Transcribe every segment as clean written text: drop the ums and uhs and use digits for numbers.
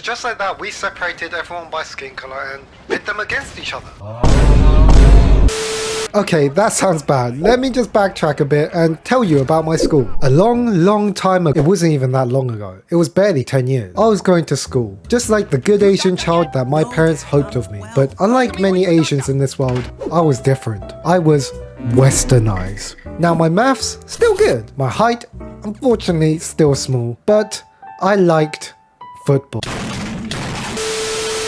just like that, we separated everyone by skin color and pit them against each other. Okay, that sounds bad. Let me just backtrack a bit and tell you about my school. A long time ago. It wasn't even that long ago. It was barely 10 years. I was going to school, just like the good Asian child that my parents hoped of me. But unlike many Asians in this world, I was different. I was westernized. Now my maths, still good. My height, unfortunately, still small. But I liked football.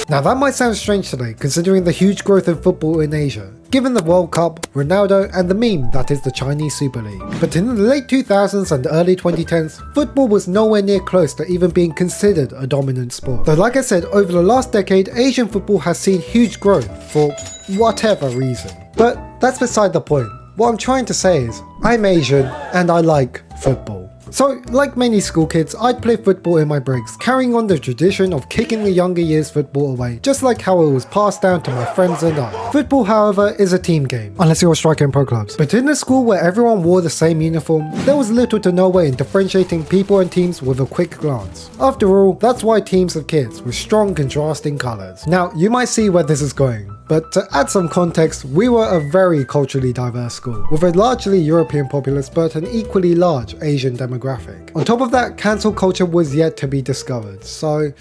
Now that might sound strange today, considering the huge growth in football in Asia, given the World Cup, Ronaldo, and the meme that is the Chinese Super League. But in the late 2000s and early 2010s, football was nowhere near close to even being considered a dominant sport. Though like I said, over the last decade, Asian football has seen huge growth for whatever reason. But that's beside the point. What I'm trying to say is, I'm Asian and I like football. So, like many school kids, I'd play football in my breaks, carrying on the tradition of kicking the younger years football away, just like how it was passed down to my friends and I. Football, however, is a team game, unless you're a striker in pro clubs. But in a school where everyone wore the same uniform, there was little to no way in differentiating people and teams with a quick glance. After all, that's why teams of kids with strong contrasting colours. Now, you might see where this is going. But to add some context, we were a very culturally diverse school, with a largely European populace but an equally large Asian demographic. On top of that, cancel culture was yet to be discovered, so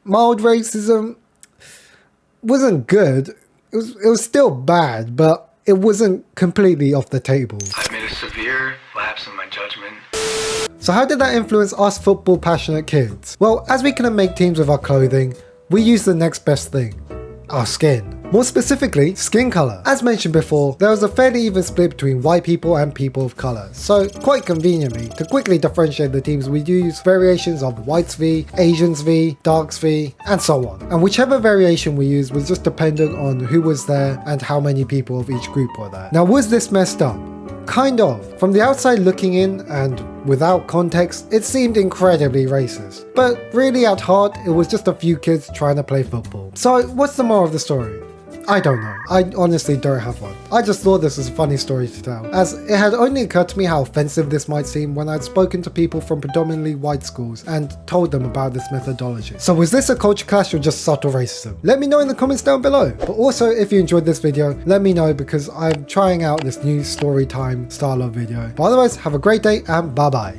mild racism wasn't good. It was still bad, but it wasn't completely off the table. I made a severe lapse in my judgment. So how did that influence us football passionate kids? Well, as we couldn't make teams with our clothing, we used the next best thing, our skin. More specifically, skin color. As mentioned before, there was a fairly even split between white people and people of color, so quite conveniently, to quickly differentiate the teams, we'd use variations of whites v, Asians v, darks v, and so on. And whichever variation we used was just dependent on who was there and how many people of each group were there. Now, was this messed up? Kind of. From the outside looking in and without context, it seemed incredibly racist. But really at heart, it was just a few kids trying to play football. So what's the moral of the story? I don't know. I honestly don't have one. I just thought this was a funny story to tell, as it had only occurred to me how offensive this might seem when I'd spoken to people from predominantly white schools and told them about this methodology. So was this a culture clash or just subtle racism? Let me know in the comments down below. But also, if you enjoyed this video, let me know because I'm trying out this new story time style of video. But otherwise, have a great day and bye bye.